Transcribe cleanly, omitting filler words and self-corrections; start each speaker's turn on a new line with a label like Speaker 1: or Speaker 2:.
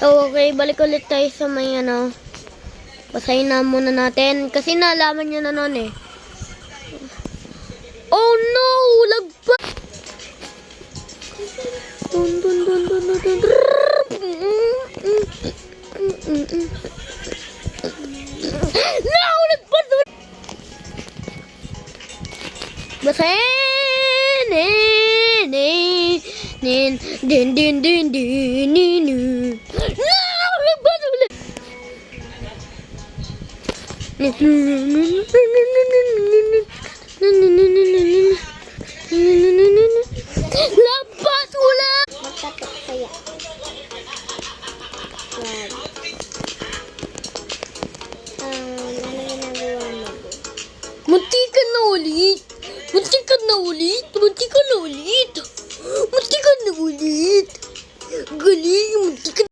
Speaker 1: Okay, balik ulit tayo sa may basahin na muna natin. Kasi nalaman nyo na nun eh. Oh no! Lagpas! Dun dun dun dun dun dun. No! Lagpas! Basahin! Din din din din din. No! Lagpas ulit! Lapas ulit!
Speaker 2: Magtatok kaya. Yan.